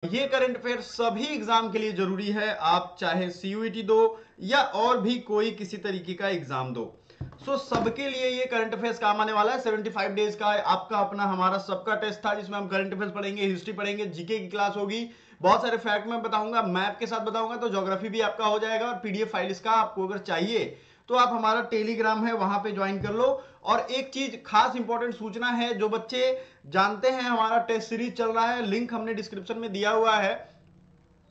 ये current affair सभी exam के लिए जरूरी है, आप चाहे सीयूईटी दो या और भी कोई किसी तरीके का एग्जाम दो। सबके लिए ये करंट अफेयर्स काम आने वाला है। 75 डेज का आपका अपना हमारा सबका टेस्ट था जिसमें हम करंट अफेयर्स पढ़ेंगे, हिस्ट्री पढ़ेंगे, जीके की क्लास होगी, बहुत सारे फैक्ट मैं बताऊंगा, मैप के साथ बताऊंगा, तो ज्योग्राफी भी आपका हो जाएगा। और पीडीएफ फाइल इसका आपको अगर चाहिए तो आप हमारा टेलीग्राम है वहां पे ज्वाइन कर लो। और एक चीज खास इंपॉर्टेंट सूचना है, जो बच्चे जानते हैं हमारा टेस्ट सीरीज चल रहा है, लिंक हमने डिस्क्रिप्शन में दिया हुआ है,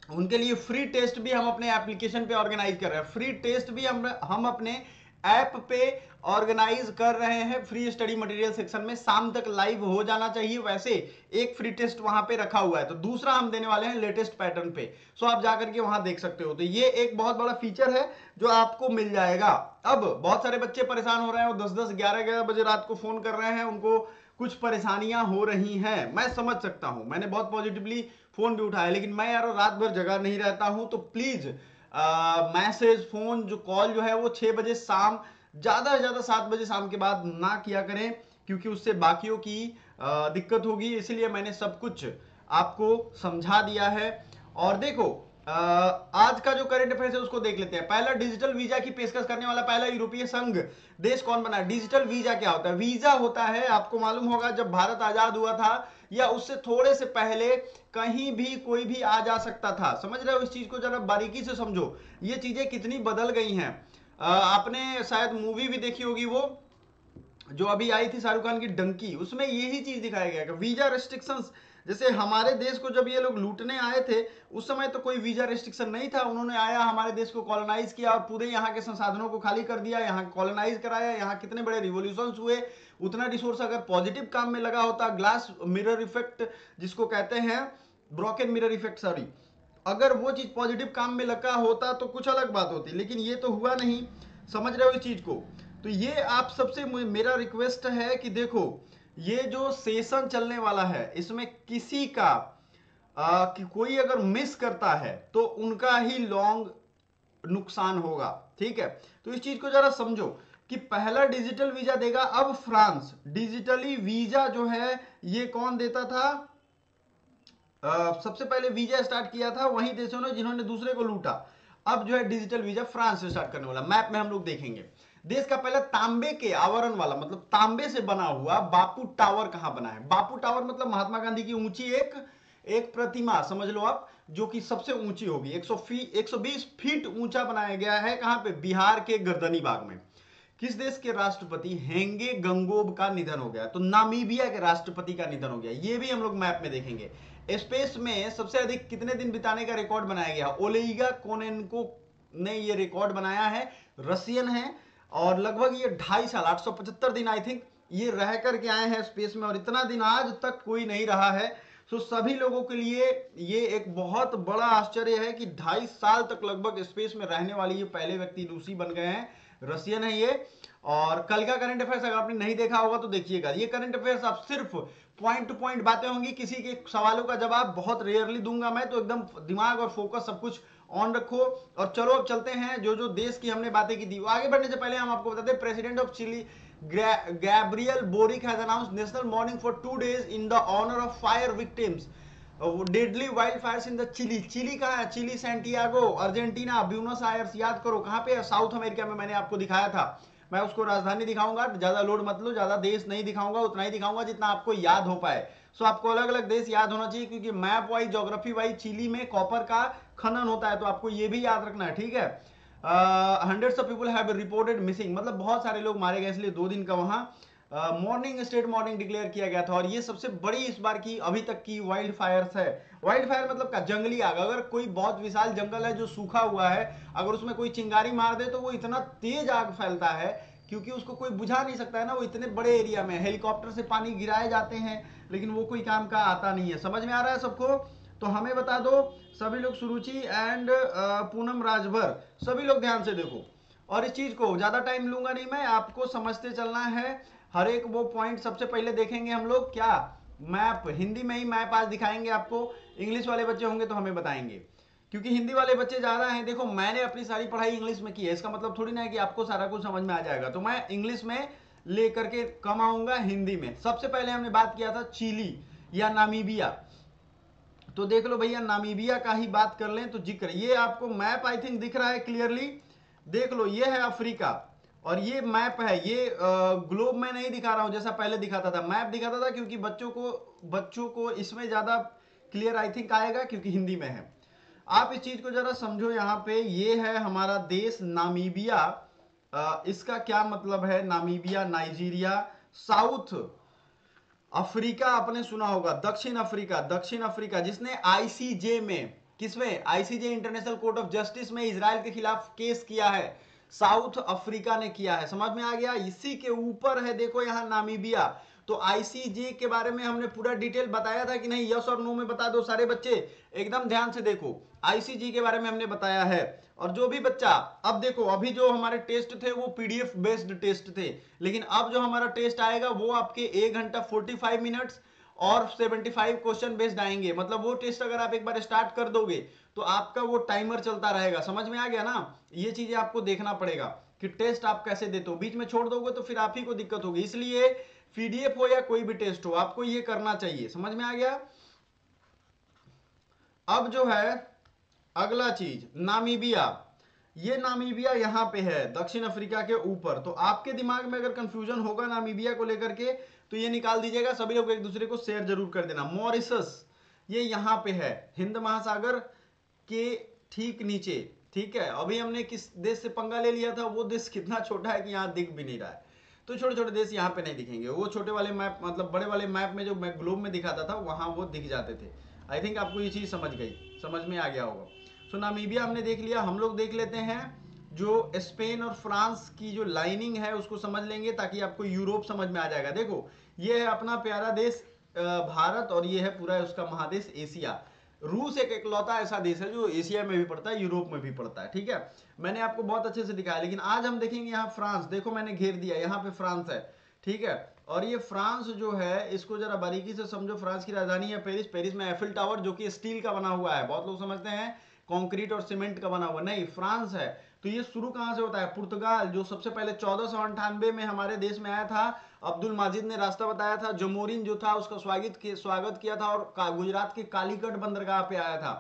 उनके लिए फ्री टेस्ट भी हम अपने एप्लीकेशन पे ऑर्गेनाइज कर रहे हैं। फ्री टेस्ट भी हम अपने ऐप पे ऑर्गेनाइज कर रहे हैं फ्री स्टडी मटेरियल सेक्शन में। शाम तक लाइव हो जाना चाहिए। वैसे एक फ्री टेस्ट वहां पे रखा हुआ है, तो दूसरा हम देने वाले हैं लेटेस्ट पैटर्न पे। आप जाकर के वहां देख सकते हो। तो ये एक बहुत बड़ा फीचर है जो आपको मिल जाएगा। अब बहुत सारे बच्चे परेशान हो रहे हैं, वो 10-10 11-11 बजे रात को फोन कर रहे हैं, उनको कुछ परेशानियां हो रही हैं, मैं समझ सकता हूं। मैंने बहुत पॉजिटिवली फोन भी उठाया, लेकिन मैं यार रात भर जगा नहीं रहता हूं। तो प्लीज मैसेज, फोन, जो कॉल जो है वो 6 बजे शाम, ज्यादा से ज्यादा 7 बजे शाम के बाद ना किया करें, क्योंकि उससे बाकियों की दिक्कत होगी। इसलिए मैंने सब कुछ आपको समझा दिया है। और देखो, आज का जो करंट अफेयर्स है उसको देख लेते हैं। पहला, डिजिटल वीजा की पेशकश करने वाला पहला यूरोपीय संघ देश कौन बना? डिजिटल वीजा क्या होता है? वीजा होता है, आपको मालूम होगा, जब भारत आजाद हुआ था या उससे थोड़े से पहले कहीं भी कोई भी आ जा सकता था। समझ रहे हो इस चीज को? जरा बारीकी से समझो, ये चीजें कितनी बदल गई हैं। आपने शायद मूवी भी देखी होगी, वो जो अभी आई थी शाहरुख खान की डंकी, उसमें यही चीज दिखाया गया कि वीजा रेस्ट्रिक्शंस, जैसे हमारे देश को जब ये लोग लूटने आए थे उस समय तो कोई वीजा रेस्ट्रिक्शन नहीं था। उन्होंने आया, हमारे देश को कॉलोनाइज किया और पूरे यहाँ के संसाधनों को खाली कर दिया, यहाँ कॉलोनाइज कराया, यहाँ कितने बड़े रिवोल्यूशन हुए। उतना रिसोर्स अगर पॉजिटिव काम में लगा होता, ग्लास मिरर इफेक्ट जिसको कहते हैं, ब्रोकन मिरर इफेक्ट, सॉरी, अगर वो चीज पॉजिटिव काम में लगा होता तो कुछ अलग बात होती, लेकिन ये तो हुआ नहीं। समझ रहे हो इस चीज को? तो ये आप सबसे मेरा रिक्वेस्ट है कि देखो, ये जो सेशन चलने वाला है इसमें किसी का कि कोई अगर मिस करता है तो उनका ही लॉन्ग नुकसान होगा। ठीक है? तो इस चीज को जरा समझो कि पहला डिजिटल वीजा देगा अब फ्रांस। डिजिटली वीजा जो है ये कौन देता था? सबसे पहले वीजा स्टार्ट किया था वही देशों ने जिन्होंने दूसरे को लूटा। अब जो है डिजिटल वीजा फ्रांस से स्टार्ट करने वाला। मैप में हम लोग देखेंगे देश का पहला तांबे के आवरण वाला, मतलब तांबे से बना हुआ बापू टावर कहां बना है? बापू टावर मतलब महात्मा गांधी की ऊंची एक एक प्रतिमा, समझ लो आप, जो कि सबसे ऊंची होगी, 120 फीट ऊंचा बनाया गया है। कहां पे? बिहार के गर्दनी बाग में। किस देश के राष्ट्रपति? हेंगे गंगोब का निधन हो गया। तो नामीबिया के राष्ट्रपति का निधन हो गया। ये भी हम लोग मैप में देखेंगे। स्पेस में सबसे अधिक कितने दिन बिताने का रिकॉर्ड बनाया गया? ओलेगा कोनेनको ने ये रिकॉर्ड बनाया है, रशियन है, और लगभग ये 2.5 साल, 875 दिन आई थिंक, ये रह करके आए हैं स्पेस में, और इतना दिन आज तक कोई नहीं रहा है। सभी लोगों के लिए ये एक बहुत बड़ा आश्चर्य है कि 2.5 साल तक लगभग स्पेस में रहने वाली ये पहले व्यक्ति रूसी बन गए हैं, रशियन है ये। और कल का करंट अफेयर्स अगर आपने नहीं देखा होगा तो देखिएगा। ये करंट अफेयर्स आप सिर्फ पॉइंट टू पॉइंट बातें होंगी, किसी के सवालों का जवाब बहुत रेयरली दूंगा मैं, तो एकदम दिमाग और फोकस सब कुछ ऑन रखो। और चलो अब चलते हैं, जो जो देश की हमने बातें की थी। आगे बढ़ने से पहले हम आपको बता दें, president of Chile Gabriel Boric has announced national mourning for 2 days in the honour of fire victims deadly wildfires in the Chile. Chile कहाँ है? Chile, Santiago, Argentina, Buenos Aires, याद करो कहाँ पे है? साउथ अमेरिका में। मैंने आपको दिखाया था, मैं उसको राजधानी दिखाऊंगा, ज्यादा लोड मत लो, ज्यादा देश नहीं दिखाऊंगा, उतना ही दिखाऊंगा जितना आपको याद हो पाए। आपको अलग अलग देश याद होना चाहिए, क्योंकि map wise, geography wise Chile में कॉपर का खनन होता है, तो आपको ये भी याद रखना है। ठीक है? Hundreds of people have reported missing, मतलब बहुत सारे लोग मारे गए, इसलिए 2 दिन का वहां मॉर्निंग, स्टेट मॉर्निंग डिक्लेयर किया गया था। और ये सबसे बड़ी इस बार की अभी तक की वाइल्ड फायर्स है। वाइल्ड फायर मतलब का जंगली आग। अगर कोई बहुत विशाल जंगल है जो सूखा हुआ है, अगर उसमें कोई चिंगारी मार दे तो वो इतना तेज आग फैलता है, क्योंकि उसको कोई बुझा नहीं सकता है ना, वो इतने बड़े एरिया में। हेलीकॉप्टर से पानी गिराए जाते हैं, लेकिन वो कोई काम का आता नहीं है। समझ में आ रहा है सबको? तो हमें बता दो सभी लोग, सुरुचि एंड पूनम राजभर, सभी लोग ध्यान से देखो। और इस चीज को ज्यादा टाइम लूंगा नहीं मैं, आपको समझते चलना है हर एक वो पॉइंट। सबसे पहले देखेंगे हम लोग क्या, मैप, हिंदी में ही मैप आज दिखाएंगे आपको। इंग्लिश वाले बच्चे होंगे तो हमें बताएंगे, क्योंकि हिंदी वाले बच्चे ज्यादा हैं। देखो, मैंने अपनी सारी पढ़ाई इंग्लिश में की है, इसका मतलब थोड़ी ना है कि आपको सारा कुछ समझ में आ जाएगा। तो मैं इंग्लिश में लेकर के कम आऊंगा हिंदी में। सबसे पहले हमने बात किया था चिली या नामीबिया। तो देख लो भैया, नामीबिया का ही बात कर लें तो जिक्र, ये आपको मैप आई थिंक दिख रहा है क्लियरली, देख लो ये है अफ्रीका और ये मैप है। ये ग्लोब में नहीं दिखा रहा हूं जैसा पहले दिखाता था, मैप दिखाता था क्योंकि बच्चों को इसमें ज्यादा क्लियर आई थिंक आएगा क्योंकि हिंदी में है। आप इस चीज को जरा समझो, यहाँ पे ये है हमारा देश नामीबिया। इसका क्या मतलब है, नामीबिया, नाइजीरिया, साउथ अफ्रीका आपने सुना होगा, दक्षिण अफ्रीका जिसने आईसीजे में, किसमें, ICJ international court of justice में इजराइल के खिलाफ केस किया है, साउथ अफ्रीका ने किया है। समझ में आ गया, इसी के ऊपर है देखो यहां नामीबिया। तो आईसीजे के बारे में हमने पूरा डिटेल बताया था कि नहीं, यस और नो में बता दो सारे बच्चे, एकदम ध्यान से देखो, आईसीजे के बारे में हमने बताया है। और जो भी बच्चा, अब देखो अभी जो हमारे टेस्ट थे वो पीडीएफ बेस्ड टेस्ट थे, लेकिन अब जो हमारा टेस्ट आएगा वो आपके 1 घंटा 45 मिनट्स और 75 क्वेश्चन बेस्ड आएंगे। मतलब वो टेस्ट अगर आप एक बार स्टार्ट कर दोगे तो आपका वो टाइमर चलता रहेगा। समझ में आ गया ना, ये चीजें आपको देखना पड़ेगा कि टेस्ट आप कैसे देते हो, बीच में छोड़ दोगे तो फिर आप ही को दिक्कत होगी। इसलिए पीडीएफ हो या कोई भी टेस्ट हो, आपको ये करना चाहिए। समझ में आ गया। अब जो है अगला चीज, नामीबिया, ये नामीबिया यहां पे है दक्षिण अफ्रीका के ऊपर। तो आपके दिमाग में अगर कंफ्यूजन होगा नामीबिया को लेकर के तो ये निकाल दीजिएगा, सभी लोग एक दूसरे को शेयर जरूर कर देना। मॉरिशस ये यहां पे है, हिंद महासागर के ठीक नीचे, ठीक है। अभी हमने किस देश से पंगा ले लिया था, वो देश कितना छोटा है कि यहां दिख भी नहीं रहा है, तो छोटे छोटे देश यहाँ पे नहीं दिखेंगे। वो छोटे वाले मैप, मतलब बड़े वाले मैप में जो मैं ग्लोब में दिखाता था वहां वो दिख जाते थे। आई थिंक आपको ये चीज समझ में आ गया होगा। सो नामीबिया हमने देख लिया। हम लोग देख लेते हैं जो स्पेन और फ्रांस की जो लाइनिंग है उसको समझ लेंगे ताकि आपको यूरोप समझ में आ जाएगा। देखो ये है अपना प्यारा देश भारत, और ये है पूरा उसका महादेश एशिया। रूस एक इकलौता ऐसा देश है जो एशिया में भी पड़ता है, यूरोप में भी पड़ता है, ठीक है। मैंने आपको बहुत अच्छे से दिखाया, लेकिन आज हम देखेंगे यहाँ फ्रांस। देखो मैंने घेर दिया, यहाँ पे फ्रांस है, ठीक है। और ये फ्रांस जो है इसको जरा बारीकी से समझो। फ्रांस की राजधानी है पेरिस। पेरिस में एफिल टावर जो कि स्टील का बना हुआ है, बहुत लोग समझते हैं कंक्रीट और सीमेंट का बना हुआ, नहीं, फ्रांस है। तो ये शुरू कहां से होता है, पुर्तगाल, जो सबसे पहले 1498 में हमारे देश में आया था। अब्दुल माजिद ने रास्ता बताया था, जमोरिन जो था उसका स्वागत किया था, और गुजरात के कालीकट बंदरगाह पे आया था।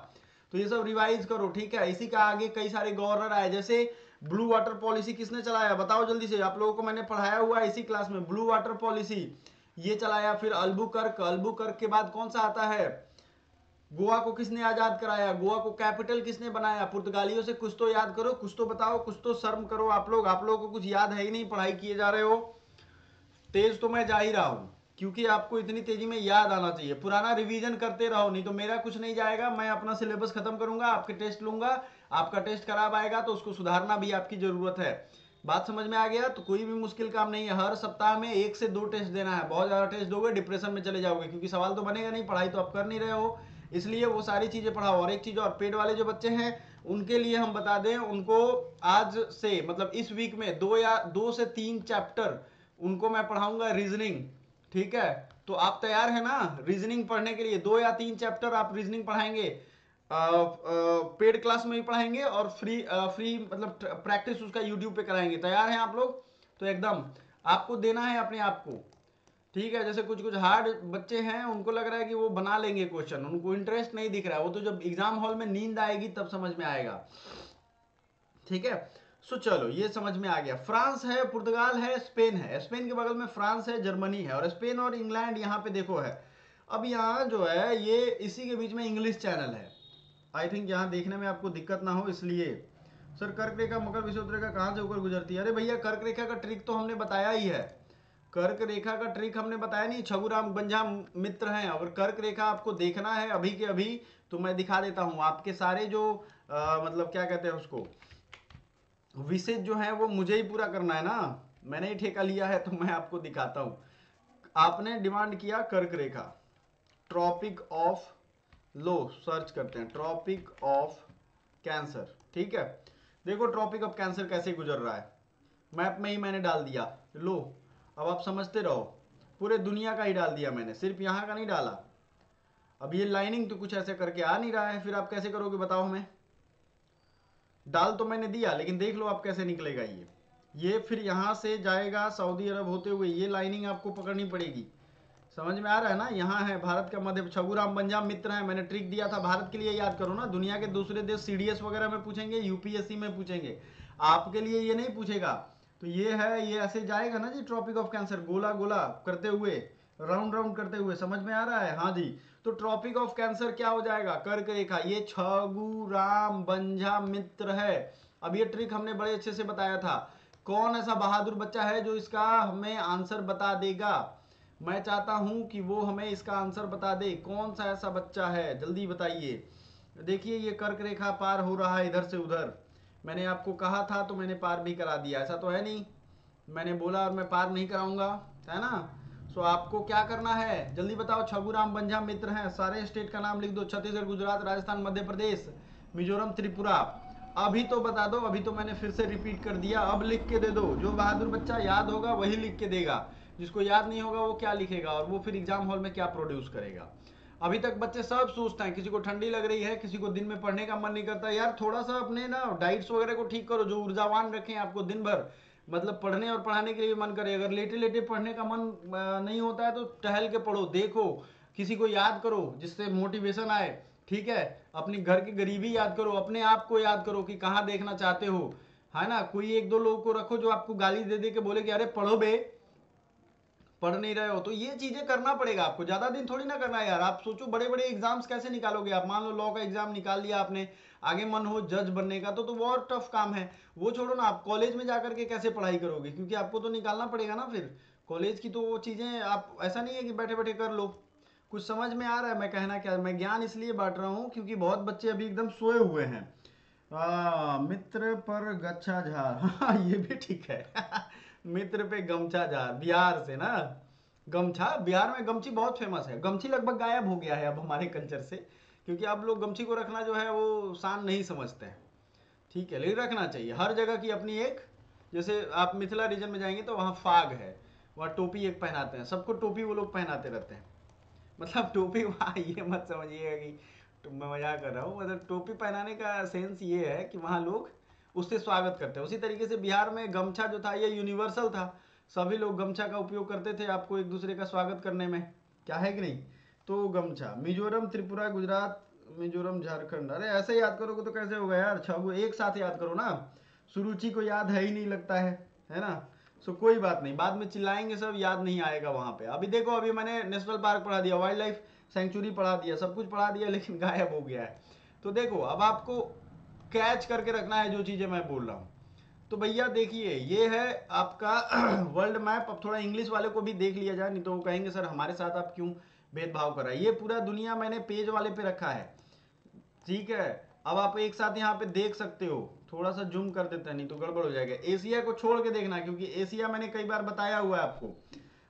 तो ये सब रिवाइज करो, ठीक है। इसी का आगे कई सारे गवर्नर आए, जैसे ब्लू वाटर पॉलिसी किसने चलाया, बताओ जल्दी से, आप लोगों को मैंने पढ़ाया हुआ है इसी क्लास में। ब्लू वाटर पॉलिसी ये चलाया। फिर अल्बुकर्क के बाद कौन सा आता है, गोवा को किसने आजाद कराया, गोवा को कैपिटल किसने बनाया, पुर्तगालियों से कुछ तो याद करो, कुछ तो बताओ, कुछ तो शर्म करो। आप लोगों को कुछ याद है ही नहीं, पढ़ाई किए जा रहे हो। तेज तो मैं जा ही रहा हूं क्योंकि आपको इतनी तेजी में याद आना चाहिए। पुराना रिवीजन करते रहो, नहीं तो मेरा कुछ नहीं जाएगा। मैं अपना सिलेबस खत्म करूंगा, आपके टेस्ट लूंगा, आपका टेस्ट खराब आएगा तो उसको सुधारना भी आपकी जरूरत है। बात समझ में आ गया। तो कोई भी मुश्किल काम नहीं है, हर सप्ताह में 1 से 2 टेस्ट देना है। बहुत ज्यादा टेस्ट दोगे डिप्रेशन में चले जाओगे, क्योंकि सवाल तो बनेगा नहीं, पढ़ाई तो आप कर नहीं रहे हो। इसलिए वो सारी चीजें पढ़ाओ। और एक चीज और, पेड वाले जो बच्चे हैं उनके लिए हम बता दें, उनको आज से मतलब इस वीक में 2 से 3 चैप्टर उनको मैं पढ़ाऊंगा रीजनिंग, ठीक है। तो आप तैयार है ना रीजनिंग पढ़ने के लिए? 2 या 3 चैप्टर आप रीजनिंग पढ़ाएंगे, पेड क्लास में भी पढ़ाएंगे और फ्री मतलब प्रैक्टिस उसका यूट्यूब पे कराएंगे। तैयार हैं आप लोग? तो एकदम आपको देना है अपने आप को, ठीक है। जैसे कुछ हार्ड बच्चे हैं, उनको लग रहा है कि वो बना लेंगे क्वेश्चन, उनको इंटरेस्ट नहीं दिख रहा है, वो तो जब एग्जाम हॉल में नींद आएगी तब समझ में आएगा, ठीक है। सो चलो ये समझ में आ गया। फ्रांस है, पुर्तगाल है, स्पेन है, स्पेन के बगल में फ्रांस है, जर्मनी है, और स्पेन और इंग्लैंड यहाँ पे देखो है। अब यहाँ जो है ये इसी के बीच में इंग्लिश चैनल है। आई थिंक यहाँ देखने में आपको दिक्कत ना हो इसलिए। सर कर्क रेखा मकर विषुवत रेखा कहाँ से होकर गुजरती है? अरे भैया कर्क रेखा का ट्रिक तो हमने बताया ही है, कर्क रेखा का ट्रिक हमने बताया नहीं। छगुराम बंझा मित्र हैं, अगर कर्क रेखा आपको देखना है अभी के अभी तो मैं दिखा देता हूँ। आपके सारे जो मतलब क्या कहते हैं उसको, विशेष जो है वो मुझे ही पूरा करना है ना, मैंने ही ठेका लिया है, तो मैं आपको दिखाता हूं। आपने डिमांड किया कर्क रेखा, ट्रॉपिक ऑफ, लो सर्च करते हैं ट्रॉपिक ऑफ कैंसर, ठीक है। देखो ट्रॉपिक ऑफ कैंसर कैसे गुजर रहा है, मैप में ही मैंने डाल दिया। लो अब आप समझते रहो, पूरे दुनिया का ही डाल दिया मैंने, सिर्फ यहाँ का नहीं डाला। अब ये लाइनिंग तो कुछ ऐसे करके आ नहीं रहा है, फिर आप कैसे करोगे बताओ हमें? डाल तो मैंने दिया, लेकिन देख लो आप कैसे निकलेगा ये फिर यहां से जाएगा सऊदी अरब होते हुए, ये लाइनिंग आपको पकड़नी पड़ेगी, समझ में आ रहा है ना। यहाँ है भारत का मध्य, छगुराम बंजाम मित्र है। मैंने ट्रिक दिया था, भारत के लिए याद करो ना। दुनिया के दूसरे देश सीडीएस वगैरह में पूछेंगे, यूपीएससी में पूछेंगे, आपके लिए ये नहीं पूछेगा। तो ये है, ये ऐसे जाएगा ना जी, ट्रॉपिक ऑफ कैंसर, गोला गोला करते हुए, राउंड राउंड करते हुए, समझ में आ रहा है। हाँ जी, तो ट्रॉपिक ऑफ कैंसर क्या हो जाएगा, कर्क रेखा। ये छगुराम बंजाम मित्र है। अब ये ट्रिक हमने बड़े अच्छे से बताया था। कौन ऐसा बहादुर बच्चा है जो इसका हमें आंसर बता देगा? मैं चाहता हूं कि वो हमें इसका आंसर बता दे। कौन सा ऐसा बच्चा है, जल्दी बताइए। देखिए ये कर्क रेखा पार हो रहा है इधर से उधर। मैंने आपको कहा था तो मैंने पार भी करा दिया, ऐसा तो है नहीं मैंने बोला और मैं पार नहीं कराऊंगा, है ना। सो आपको क्या करना है, जल्दी बताओ। छगुराम बंजाम मित्र हैं, सारे स्टेट का नाम लिख दो। छत्तीसगढ़, गुजरात, राजस्थान, मध्य प्रदेश, मिजोरम, त्रिपुरा। अभी तो बता दो, अभी तो मैंने फिर से रिपीट कर दिया। अब लिख के दे दो। जो बहादुर बच्चा याद होगा वही लिख के देगा, जिसको याद नहीं होगा वो क्या लिखेगा, और वो फिर एग्जाम हॉल में क्या प्रोड्यूस करेगा। अभी तक बच्चे सब सोचते हैं, किसी को ठंडी लग रही है, किसी को दिन में पढ़ने का मन नहीं करता। यार थोड़ा सा अपने ना डाइट्स वगैरह को ठीक करो, जो ऊर्जावान रखें आपको दिन भर, मतलब पढ़ने और पढ़ाने के लिए भी मन करे। अगर लेटे लेटे पढ़ने का मन नहीं होता है तो टहल के पढ़ो, देखो, किसी को याद करो जिससे मोटिवेशन आए। ठीक है, अपनी घर की गरीबी याद करो, अपने आप को याद करो कि कहाँ देखना चाहते हो, है ना। कोई एक दो लोगों को रखो जो आपको गाली दे दे के बोले कि अरे पढ़ो बे, पढ़ नहीं रहे हो। तो ये चीजें करना पड़ेगा आपको, ज्यादा दिन थोड़ी ना करना है यार। आप सोचो बड़े बड़े एग्जाम्स कैसे निकालोगे आप। मान लो लॉ का एग्जाम निकाल लिया आपने, आगे मन हो जज बनने का, तो वो और टफ काम है। वो छोड़ो ना, आप कॉलेज में जाकर के कैसे पढ़ाई करोगे, क्योंकि आपको तो निकालना पड़ेगा ना फिर कॉलेज की। तो वो चीजें आप, ऐसा नहीं है कि बैठे बैठे कर लो। कुछ समझ में आ रहा है मैं कहना क्या। मैं ज्ञान इसलिए बांट रहा हूँ क्योंकि बहुत बच्चे अभी एकदम सोए हुए हैं। मित्र पर गच्छा झार, हाँ ये भी ठीक है। मित्र पे गमछा झार, बिहार से ना। गमछा, बिहार में गमछी बहुत फेमस है। गमछी लगभग गायब हो गया है अब हमारे कल्चर से, क्योंकि अब लोग गमछी को रखना जो है वो शान नहीं समझते हैं। ठीक है, लेकिन रखना चाहिए। हर जगह की अपनी एक, जैसे आप मिथिला रीजन में जाएंगे तो वहाँ फाग है, वहाँ टोपी एक पहनाते हैं, सबको टोपी वो लोग पहनाते रहते हैं। मतलब टोपी वहाँ, ये मत समझिएगा कि तो मैं मजाक कर रहा हूँ। मतलब टोपी पहनाने का सेंस ये है कि वहाँ लोग उससे स्वागत करते हैं। उसी तरीके से बिहार में गमछा जो था ये यूनिवर्सल था, सभी लोग गमछा का उपयोग करते थे आपको एक दूसरे का स्वागत करने में, क्या है कि नहीं। तो गमछा, मिजोरम, त्रिपुरा, गुजरात, मिजोरम, झारखंड। अरे ऐसे याद करोगे तो कैसे होगा यार, छह एक साथ याद करो ना। सुरुचि को याद है ही नहीं लगता है ना। सो कोई बात नहीं, बाद में चिल्लाएंगे सब, याद नहीं आएगा वहां पे। अभी देखो, अभी मैंने नेशनल पार्क पढ़ा दिया, वाइल्ड लाइफ सेंचुरी पढ़ा दिया, सब कुछ पढ़ा दिया, लेकिन गायब हो गया है। तो देखो अब आपको कैच करके रखना है जो चीजें मैं बोल रहा हूँ। तो भैया देखिए ये है आपका वर्ल्ड मैप। अब थोड़ा इंग्लिश वाले को भी देख लिया जाए, नहीं तो वो कहेंगे सर हमारे साथ आप क्यों भेदभाव कर रहा है। ये पूरा दुनिया मैंने पेज वाले पे रखा है, ठीक है। अब आप एक साथ यहाँ पे देख सकते हो, थोड़ा सा जूम कर देते हैं नहीं तो गड़बड़ हो जाएगा। एशिया को छोड़ के देखना, क्योंकि एशिया मैंने कई बार बताया हुआ है आपको।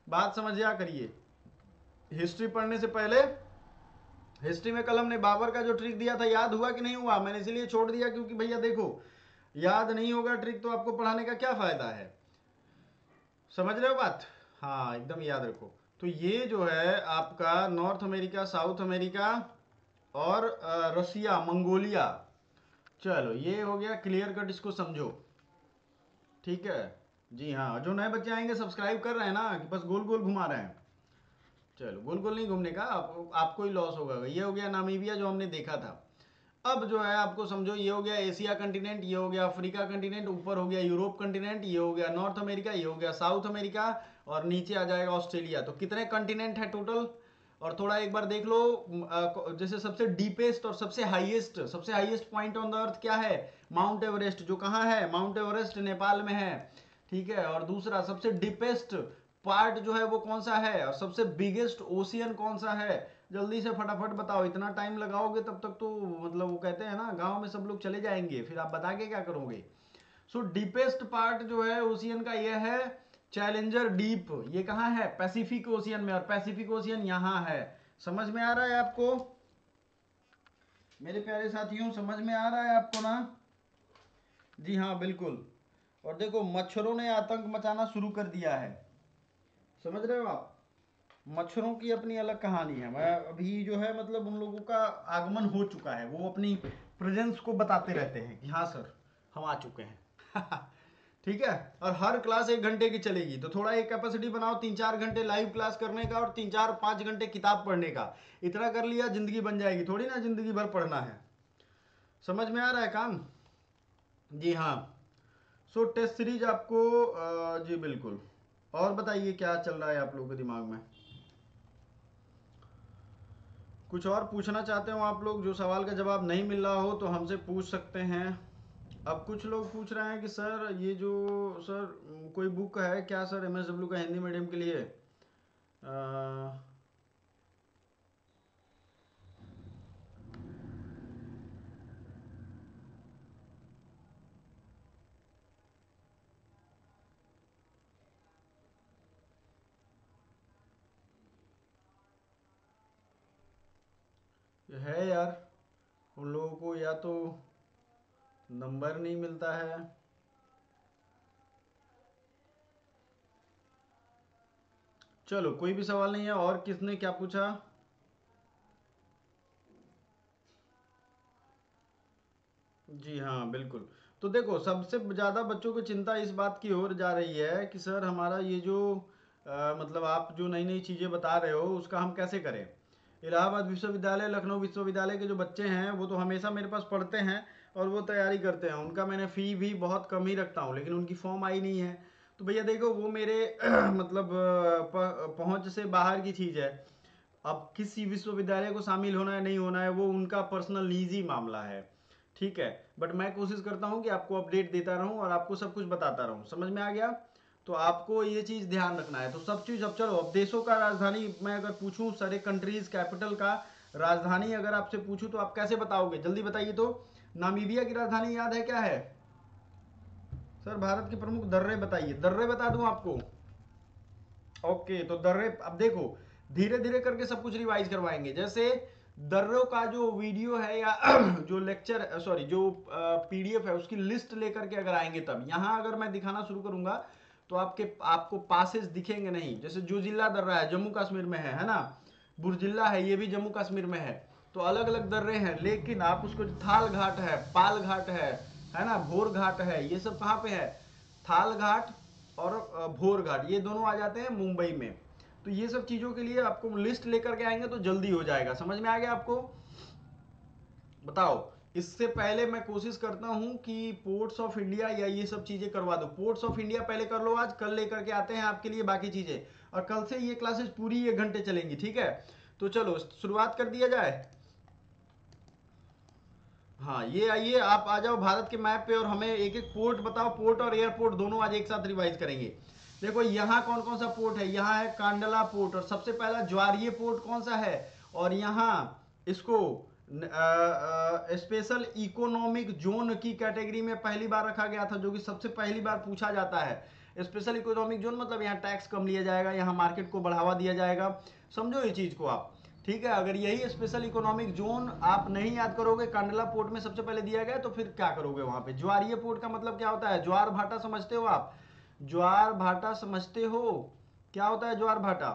बात समझिया करिए, हिस्ट्री पढ़ने से पहले, हिस्ट्री में कल हमने बाबर का जो ट्रिक दिया था याद हुआ कि नहीं हुआ। मैंने इसलिए छोड़ दिया क्योंकि भैया देखो, याद नहीं होगा ट्रिक तो आपको पढ़ाने का क्या फायदा है। समझ रहे हो बात, हाँ एकदम याद रखो। तो ये जो है आपका नॉर्थ अमेरिका, साउथ अमेरिका और रसिया, मंगोलिया। चलो ये हो गया क्लियर कट, इसको समझो, ठीक है। जी हाँ, जो नए बच्चे आएंगे सब्सक्राइब कर रहे हैं ना, कि बस गोल गोल घुमा रहे हैं। चलो गोल गोल नहीं घूमने का, आपको ही लॉस होगा। ये हो गया नामीबिया जो हमने देखा था। अब जो है आपको समझो, ये हो गया एशिया कंटिनेंट, ये हो गया अफ्रीका कंटिनेंट, ऊपर हो गया यूरोप कंटिनेंट, ये हो गया नॉर्थ अमेरिका, ये हो गया साउथ अमेरिका, और नीचे आ जाएगा ऑस्ट्रेलिया। तो कितने कंटिनेंट है टोटल। और थोड़ा एक बार देख लो, जैसे सबसे डीपेस्ट और सबसे highest point on the earth क्या है, माउंट एवरेस्ट, जो कहाँ है, माउंट एवरेस्ट नेपाल में है, ठीक है। और दूसरा सबसे डीपेस्ट पार्ट जो है वो कौन सा है, और सबसे बिगेस्ट ओशियन कौन सा है। जल्दी से फटाफट बताओ, इतना टाइम लगाओगे तब तक तो मतलब वो कहते हैं ना गांव में सब लोग चले जाएंगे, फिर आप बता के क्या करोगे। सो डीपेस्ट पार्ट जो है ओशियन का ये है चैलेंजर डीप। ये कहाँ है, पैसिफिक ओशियन में, और पैसिफिक ओशियन यहाँ है। समझ में आ रहा है आपको मेरे प्यारे साथियों, समझ में आ रहा है आपको ना। जी हाँ बिल्कुल। और देखो मच्छरों ने आतंक मचाना शुरू कर दिया है, समझ रहे हो आप। मच्छरों की अपनी अलग कहानी है। मैं अभी जो है मतलब उन लोगों का आगमन हो चुका है, वो अपनी प्रेजेंस को बताते रहते हैं कि हाँ सर हम आ चुके हैं। ठीक है, और हर क्लास 1 घंटे की चलेगी, तो थोड़ा एक कैपेसिटी बनाओ 3-4 घंटे लाइव क्लास करने का और 3-4-5 घंटे किताब पढ़ने का। इतना कर लिया जिंदगी बन जाएगी, थोड़ी ना जिंदगी भर पढ़ना है। समझ में आ रहा है काम? जी हाँ। सो टेस्ट सीरीज आपको जी बिल्कुल। और बताइए क्या चल रहा है आप लोगों के दिमाग में? कुछ और पूछना चाहते हो आप लोग? जो सवाल का जवाब नहीं मिल रहा हो तो हमसे पूछ सकते हैं। अब कुछ लोग पूछ रहे हैं कि सर ये जो सर कोई बुक है क्या सर एमएसडब्ल्यू का हिंदी मीडियम के लिए? है यार, उन लोगों को या तो नंबर नहीं मिलता है। चलो कोई भी सवाल नहीं है। और किसने क्या पूछा? जी हाँ बिल्कुल। तो देखो सबसे ज़्यादा बच्चों को चिंता इस बात की ओर जा रही है कि सर हमारा ये जो मतलब आप जो नई नई चीज़ें बता रहे हो उसका हम कैसे करें। इलाहाबाद विश्वविद्यालय, लखनऊ विश्वविद्यालय के जो बच्चे हैं वो तो हमेशा मेरे पास पढ़ते हैं और वो तैयारी करते हैं। उनका मैंने फ़ी भी बहुत कम ही रखता हूँ, लेकिन उनकी फॉर्म आई नहीं है। तो भैया देखो वो मेरे मतलब पहुँच से बाहर की चीज़ है। अब किसी विश्वविद्यालय को शामिल होना है नहीं होना है वो उनका पर्सनल निजी मामला है। ठीक है, बट मैं कोशिश करता हूँ कि आपको अपडेट देता रहूँ और आपको सब कुछ बताता रहूँ। समझ में आ गया? तो आपको ये चीज़ ध्यान रखना है। तो सब चीज़ अब चलो, अब देशों का राजधानी मैं अगर पूछूं, सारे कंट्रीज कैपिटल का राजधानी अगर आपसे पूछूं तो आप कैसे बताओगे? जल्दी बताइए तो। नामीबिया की राजधानी याद है क्या है? सर भारत के प्रमुख दर्रे बताइए। दर्रे बता दूं आपको? ओके, तो दर्रे अब देखो धीरे धीरे करके सब कुछ रिवाइज करवाएंगे। जैसे दर्रों का जो वीडियो है या जो लेक्चर सॉरी जो पीडीएफ है उसकी लिस्ट लेकर के अगर आएंगे तब यहां अगर मैं दिखाना शुरू करूंगा तो आपको पासेस दिखेंगे नहीं। जैसे जो जिला दर्रा है जम्मू कश्मीर में है ना, बुरजिल्ला है ये भी जम्मू कश्मीर में है। तो अलग अलग दर्रे हैं, लेकिन आप उसको थाल घाट है, पाल घाट है ना, भोर घाट है, ये सब कहाँ पे है? थाल घाट और भोर घाट, ये दोनों आ जाते हैं मुंबई में। तो ये सब चीजों के लिए आपको लिस्ट लेकर के आएंगे तो जल्दी हो जाएगा। समझ में आ गया आपको? बताओ। इससे पहले मैं कोशिश करता हूं कि पोर्ट्स ऑफ इंडिया या ये सब चीजें करवा दो। पोर्ट्स ऑफ इंडिया पहले कर लो, आज कल लेकर के आते हैं आपके लिए बाकी चीजें। और कल से ये क्लासेस पूरी 1 घंटे चलेंगी, ठीक है? तो चलो शुरुआत कर दिया जाए। हाँ ये आइए, आप आ जाओ भारत के मैप पे और हमें एक एक पोर्ट बताओ। पोर्ट और एयरपोर्ट दोनों आज एक साथ रिवाइज करेंगे। देखो यहाँ कौन कौन सा पोर्ट है? यहाँ है कांडला पोर्ट, और सबसे पहला ज्वारीय पोर्ट कौन सा है? और यहाँ इसको स्पेशल इकोनॉमिक जोन की कैटेगरी में पहली बार रखा गया था, जो कि सबसे पहली बार पूछा जाता है। स्पेशल इकोनॉमिक जोन मतलब यहाँ टैक्स कम लिया जाएगा, यहाँ मार्केट को बढ़ावा दिया जाएगा। समझो ये चीज को आप। ठीक है, अगर यही स्पेशल इकोनॉमिक जोन आप नहीं याद करोगे कांडला पोर्ट में सबसे पहले दिया गया तो फिर क्या करोगे वहां पे? ज्वारीय पोर्ट का मतलब क्या होता है? ज्वार भाटा समझते हो आप? ज्वार भाटा समझते हो? क्या होता है ज्वार भाटा?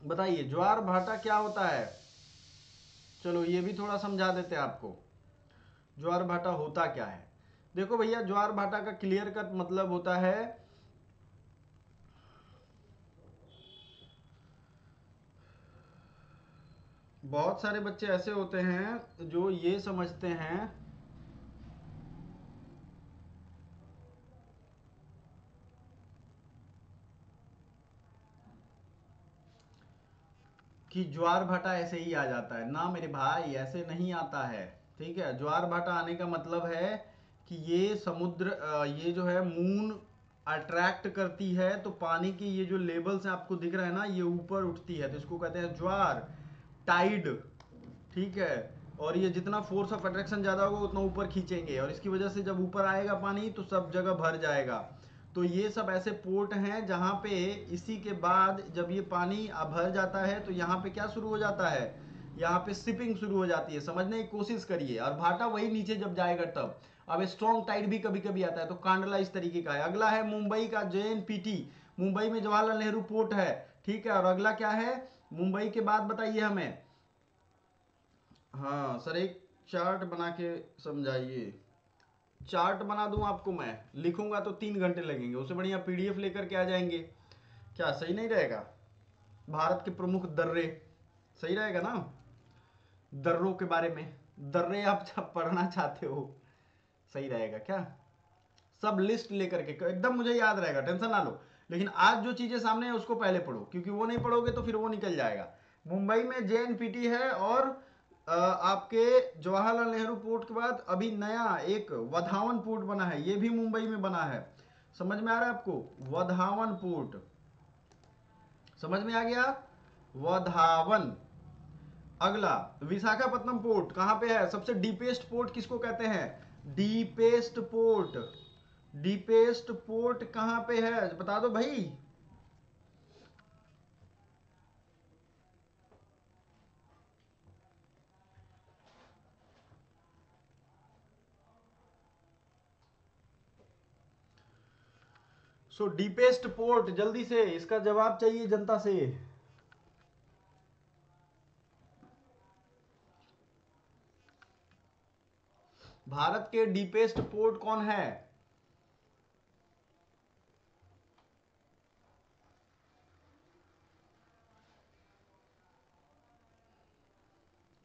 बताइए ज्वार भाटा क्या होता है? चलो ये भी थोड़ा समझा देते हैं आपको, ज्वार भाटा होता क्या है। देखो भैया ज्वार भाटा का क्लियर कट मतलब होता है, बहुत सारे बच्चे ऐसे होते हैं जो ये समझते हैं कि ज्वार भाटा ऐसे ही आ जाता है। ना मेरे भाई, ऐसे नहीं आता है। ठीक है, ज्वार भाटा आने का मतलब है कि ये समुद्र ये जो है मून अट्रैक्ट करती है तो पानी की ये जो लेवल्स हैं आपको दिख रहा है ना, ये ऊपर उठती है तो इसको कहते हैं ज्वार, टाइड। ठीक है, और ये जितना फोर्स ऑफ अट्रैक्शन ज्यादा होगा उतना ऊपर खींचेंगे और इसकी वजह से जब ऊपर आएगा पानी तो सब जगह भर जाएगा। तो ये सब ऐसे पोर्ट हैं जहां पे इसी के बाद जब ये पानी भर जाता है तो यहाँ पे क्या शुरू हो जाता है? यहाँ पे शिपिंग शुरू हो जाती है। समझने की कोशिश करिए। और भाटा वही नीचे जब जाएगा तब। अब स्ट्रॉन्ग टाइड भी कभी कभी आता है। तो कांडला इस तरीके का है। अगला है मुंबई का JNPT, मुंबई में जवाहरलाल नेहरू पोर्ट है। ठीक है, और अगला क्या है मुंबई के बाद बताइए हमें? हाँ सर एक चार्ट बना के समझाइए। चार्ट बना दूं आपको, मैं लिखूंगा तो 3 घंटे लगेंगे, उससे बढ़िया पीडीएफ लेकर के आ जाएंगे। क्या सही नहीं रहेगा? भारत के प्रमुख दर्रे, सही रहेगा ना? दर्रों के बारे में, दर्रे आप जब पढ़ना चाहते हो, सही रहेगा क्या? सब लिस्ट लेकर के एकदम मुझे याद रहेगा, टेंशन ना लो। लेकिन आज जो चीजें सामने है उसको पहले पढ़ो, क्योंकि वो नहीं पढ़ोगे तो फिर वो निकल जाएगा। मुंबई में जेएनपीटी है, और आपके जवाहरलाल नेहरू पोर्ट के बाद अभी नया एक वधावन पोर्ट बना है, ये भी मुंबई में बना है। समझ में आ रहा है आपको? वधावन पोर्ट समझ में आ गया? वधावन। अगला विशाखापट्टनम पोर्ट कहां पे है? सबसे डीपेस्ट पोर्ट किसको कहते हैं? Deepest port. डीपेस्ट पोर्ट कहां पे है बता दो भाई। सो डीपेस्ट पोर्ट, जल्दी से इसका जवाब चाहिए जनता से। भारत के डीपेस्ट पोर्ट कौन है?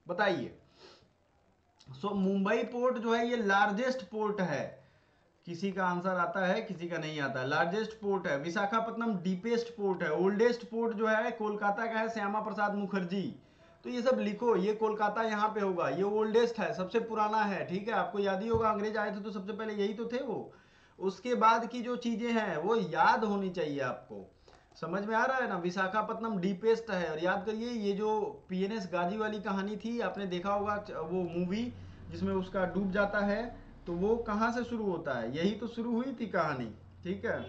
बताइए। सो मुंबई पोर्ट जो है ये लार्जेस्ट पोर्ट है। किसी का आंसर आता है, किसी का नहीं आता। लार्जेस्ट पोर्ट है। विशाखापट्टनम डीपेस्ट पोर्ट है। ओल्डेस्ट पोर्ट जो है कोलकाता का है, श्यामा प्रसाद मुखर्जी। तो ये सब लिखो, ये कोलकाता यहाँ पे होगा, ये ओल्डेस्ट है, सबसे पुराना है। ठीक है, आपको याद ही होगा, अंग्रेज आए थे तो सबसे पहले यही तो थे वो। उसके बाद की जो चीजें हैं वो याद होनी चाहिए आपको। समझ में आ रहा है ना? विशाखापट्टनम डीपेस्ट है। और याद करिए, ये जो पीएनएस गाजी वाली कहानी थी, आपने देखा होगा वो मूवी जिसमें उसका डूब जाता है, तो वो कहां से शुरू होता है? यही तो शुरू हुई थी कहानी। ठीक है।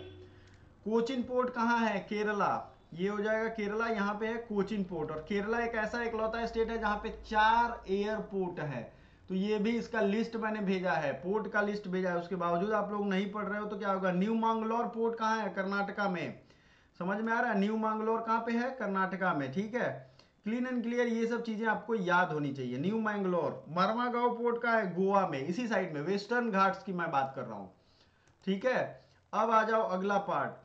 कोचिन पोर्ट कहाँ है? केरला। ये हो जाएगा केरला, यहाँ पे है कोचिन पोर्ट। और केरला एक ऐसा इकलौता स्टेट है जहाँ पे 4 एयरपोर्ट है। तो ये भी इसका लिस्ट मैंने भेजा है, पोर्ट का लिस्ट भेजा है। उसके बावजूद आप लोग नहीं पढ़ रहे हो तो क्या होगा? न्यू मांगलोर पोर्ट कहाँ है? कर्नाटका में। समझ में आ रहा है? न्यू मांगलोर कहाँ पे है? कर्नाटका में। ठीक है, क्लीन एंड क्लियर, ये सब चीजें आपको याद होनी चाहिए। न्यू मैंगलोर। मरमागांव पोर्ट का है? गोवा में, इसी साइड में, वेस्टर्न घाट्स की मैं बात कर रहा हूं। ठीक है। अब आ जाओ अगला पार्ट।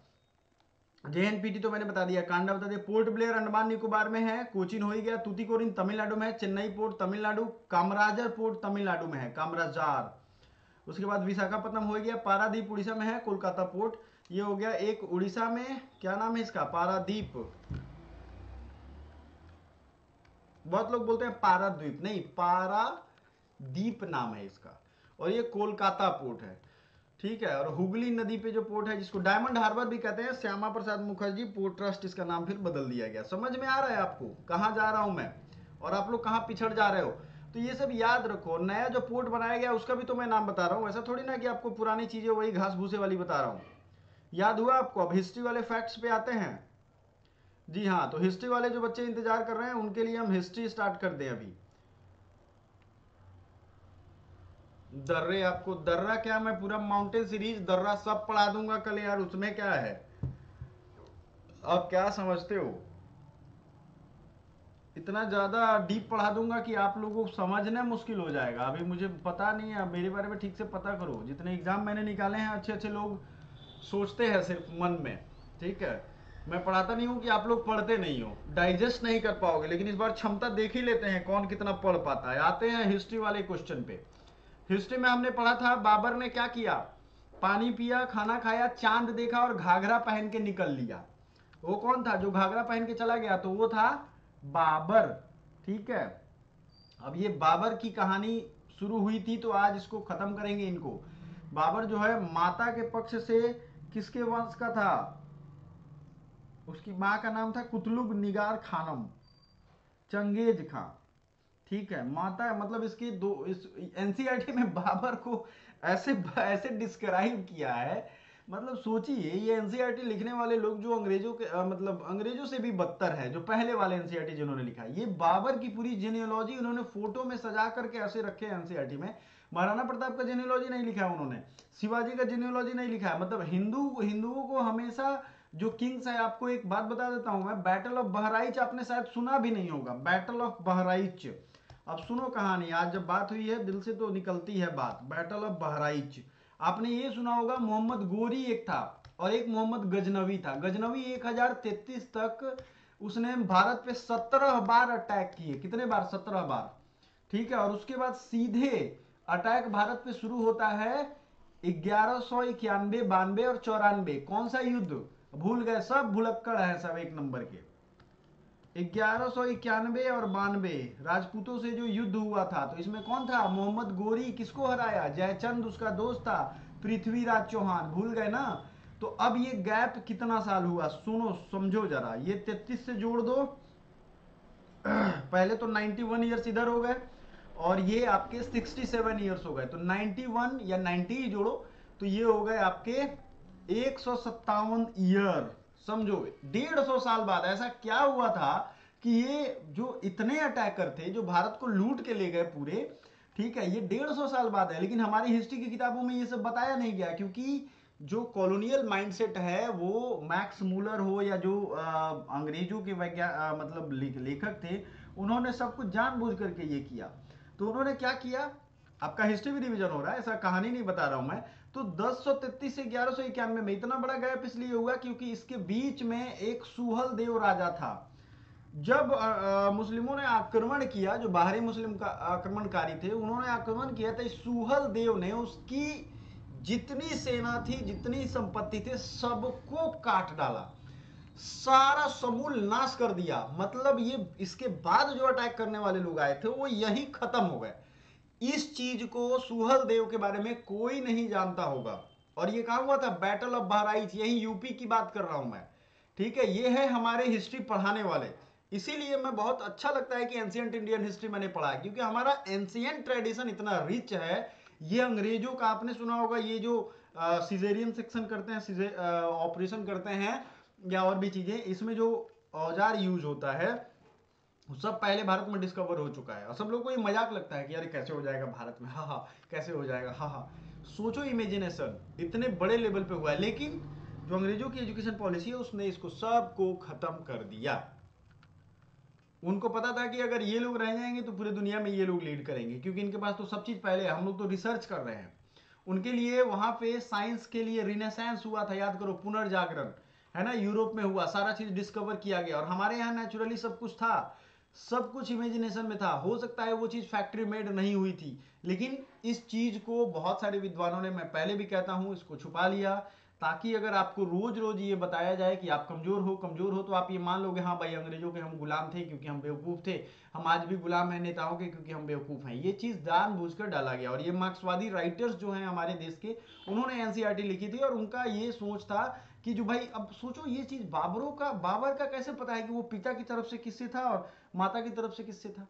जेएनपीटी तो मैंने बता दिया, कांडा बता दिया। पोर्ट ब्लेयर अंडमान निकोबार में है, कोचिन हो ही गया। तूतीकोरिन तमिलनाडु में है। चेन्नई पोर्ट तमिलनाडु। कामराजर पोर्ट तमिलनाडु में है, कामराजार। उसके बाद विशाखापट्टनम हो गया। पारादीप उड़ीसा में है। कोलकाता पोर्ट ये हो गया। एक उड़ीसा में, क्या नाम है इसका? पारादीप। बहुत लोग बोलते हैं पाराद्वीप, नहीं, पारादीप नाम है इसका। और ये कोलकाता पोर्ट है। ठीक है। और हुगली नदी पे जो पोर्ट है, जिसको डायमंड हार्बर भी कहते हैं, श्यामा प्रसाद मुखर्जी पोर्ट ट्रस्ट इसका नाम फिर बदल दिया गया। समझ में आ रहा है आपको कहां जा रहा हूं मैं, और आप लोग कहां पिछड़ जा रहे हो? तो ये सब याद रखो। नया जो पोर्ट बनाया गया उसका भी तो मैं नाम बता रहा हूं, ऐसा थोड़ी ना कि आपको पुरानी चीजें वही घास भूसे वाली बता रहा हूं। याद हुआ आपको? अब हिस्ट्री वाले फैक्ट्स पे आते हैं। जी हाँ, तो हिस्ट्री वाले जो बच्चे इंतजार कर रहे हैं उनके लिए हम हिस्ट्री स्टार्ट कर दें अभी। दर्रे, आपको दर्रा क्या, मैं पूरा माउंटेन सीरीज दर्रा सब पढ़ा दूंगा कल यार, उसमें क्या है? आप क्या समझते हो? इतना ज्यादा डीप पढ़ा दूंगा कि आप लोगों को समझना मुश्किल हो जाएगा। अभी मुझे पता नहीं है, मेरे बारे में ठीक से पता करो। जितने एग्जाम मैंने निकाले हैं, अच्छे अच्छे लोग सोचते हैं सिर्फ मन में। ठीक है, मैं पढ़ाता नहीं हूं कि आप लोग पढ़ते नहीं हो, डाइजेस्ट नहीं कर पाओगे। लेकिन इस बार क्षमता देख ही लेते हैं कौन कितना पढ़ पाता है। आते हैं हिस्ट्री वाले क्वेश्चन पे। हिस्ट्री में हमने पढ़ा था बाबर ने क्या किया? पानी पिया, खाना खाया, चांद देखा और घाघरा पहन के निकल लिया। वो कौन था जो घाघरा पहन के चला गया? तो वो था बाबर। ठीक है। अब ये बाबर की कहानी शुरू हुई थी, तो आज इसको खत्म करेंगे इनको। बाबर जो है माता के पक्ष से किसके वंश का था? उसकी मां का नाम था कुतलुब निगार खानम, चंगेज खां। ठीक है, माता मतलब इसकी दो, इस एनसीईआरटी में बाबर को ऐसे ऐसे डिस्क्राइब किया है। मतलब सोचिए, ये एनसीईआरटी लिखने वाले लोग जो अंग्रेजों के मतलब अंग्रेजों से भी बदतर है, जो पहले वाले एनसीईआरटी जिन्होंने लिखा है, ये बाबर की पूरी जेनियोलॉजी उन्होंने फोटो में सजा करके ऐसे रखे हैं एनसीईआरटी में। महाराणा प्रताप का जेनियोलॉजी नहीं लिखा है उन्होंने, शिवाजी का जेनियोलॉजी नहीं लिखा है। मतलब हिंदुओं को हमेशा जो किंग्स है, आपको एक बात बता देता हूं मैं, बैटल ऑफ बहराइच आपने शायद सुना भी नहीं होगा। बैटल ऑफ बहराइच अब सुनो कहानी, आज जब बात हुई है दिल से तो निकलती है बात। बैटल ऑफ बहराइच, आपने ये सुना होगा, मोहम्मद गोरी एक था और एक मोहम्मद गजनवी था। गजनवी 1033 तक उसने भारत पे 17 बार अटैक किए। कितने बार? 17 बार। ठीक है, और उसके बाद सीधे अटैक भारत पे शुरू होता है 1191, 92 और 94। कौन सा युद्ध? भूल गए सब, भुलक्कड़ है सब एक नंबर के। 1191 और 92 राजपूतों से जो युद्ध हुआ था, तो इसमें कौन था? मोहम्मद गोरी। किसको हराया? जयचंद उसका दोस्त था, पृथ्वीराज चौहान। भूल गए ना? तो अब ये गैप कितना साल हुआ, सुनो समझो जरा। ये 33 से जोड़ दो, पहले तो 91 ईयर्स इधर हो गए और ये आपके 67 ईयर्स हो गए। तो 91 या 90 जोड़ो तो ये हो गए आपके 157 ईयर। समझो 150 साल बाद ऐसा क्या हुआ था कि ये जो इतने अटैकर थे जो भारत को लूट के ले गए पूरे, ठीक है, ये 150 साल बाद है। लेकिन हमारी हिस्ट्री की किताबों में ये सब बताया नहीं गया, क्योंकि जो कॉलोनियल माइंडसेट है वो मैक्स मूलर हो या जो अंग्रेजों के मतलब लेखक थे, उन्होंने सब कुछ जानबूझ करके ये किया। तो उन्होंने क्या किया, आपका हिस्ट्री भी रिवीजन हो रहा है, ऐसा कहानी नहीं बता रहा हूं मैं। तो 1033 से 1191 में इतना बड़ा गैप इसलिए हुआ क्योंकि इसके बीच में एक सुहल देव राजा था। जब मुस्लिमों ने आक्रमण किया, जो बाहरी मुस्लिम का आक्रमणकारी थे उन्होंने आक्रमण किया, तो सुहल देव ने उसकी जितनी सेना थी, जितनी संपत्ति थी, सबको काट डाला, सारा समूल नाश कर दिया। मतलब ये इसके बाद जो अटैक करने वाले लोग आए थे वो यही खत्म हो गए। इस चीज को सुहल देव के बारे में कोई नहीं जानता होगा। और ये कहा हुआ था बैटल ऑफ बहराइच, यही यूपी की बात कर रहा हूं मैं। ठीक है, ये है हमारे हिस्ट्री पढ़ाने वाले। इसीलिए मैं बहुत अच्छा लगता है कि एंशिएंट इंडियन हिस्ट्री मैंने पढ़ा, क्योंकि हमारा एंशिएंट ट्रेडिशन इतना रिच है। ये अंग्रेजों का आपने सुना होगा, ये जो सिजेरियन सेक्शन करते हैं, ऑपरेशन करते हैं या और भी चीजें, इसमें जो औजार यूज होता है सब पहले भारत में डिस्कवर हो चुका है। और सब लोग को ये मजाक लगता है कि यार कैसे हो जाएगा भारत में, हा हा, कैसे हो जाएगा, हा हा। सोचो इमेजिनेशन इतने बड़े लेवल पे हुआ है, लेकिन जो अंग्रेजों की एजुकेशन पॉलिसी है उसने इसको सबको खत्म कर दिया। उनको पता था कि अगर ये लोग रह जाएंगे तो पूरी दुनिया में ये लोग लीड करेंगे, क्योंकि इनके पास तो सब चीज पहले है, हम लोग तो रिसर्च कर रहे हैं। उनके लिए वहां पे साइंस के लिए रिनेसेंस हुआ था, याद करो, पुनर्जागरण है ना, यूरोप में हुआ, सारा चीज डिस्कवर किया गया। और हमारे यहाँ नेचुरली सब कुछ था, सब कुछ इमेजिनेशन में था। हो सकता है वो चीज फैक्ट्री मेड नहीं हुई थी, लेकिन इस चीज को बहुत सारे विद्वानों ने, मैं पहले भी कहता हूं, इसको छुपा लिया, ताकि अगर आपको रोज रोज ये बताया जाए कि आप कमजोर हो तो आप ये मान लोगे हाँ भाई अंग्रेजों के हम गुलाम थे क्योंकि हम बेवकूफ थे, हम आज भी गुलाम हैं नेताओं के क्योंकि हम बेवकूफ हैं। ये चीज जानबूझकर डाला गया। और ये मार्क्सवादी राइटर्स जो हैं हमारे देश के, उन्होंने एनसीईआरटी लिखी थी और उनका ये सोच था कि जो भाई, अब सोचो ये चीज बाबर का कैसे पता है कि वो पिता की तरफ से किससे था और माता की तरफ से किससे था?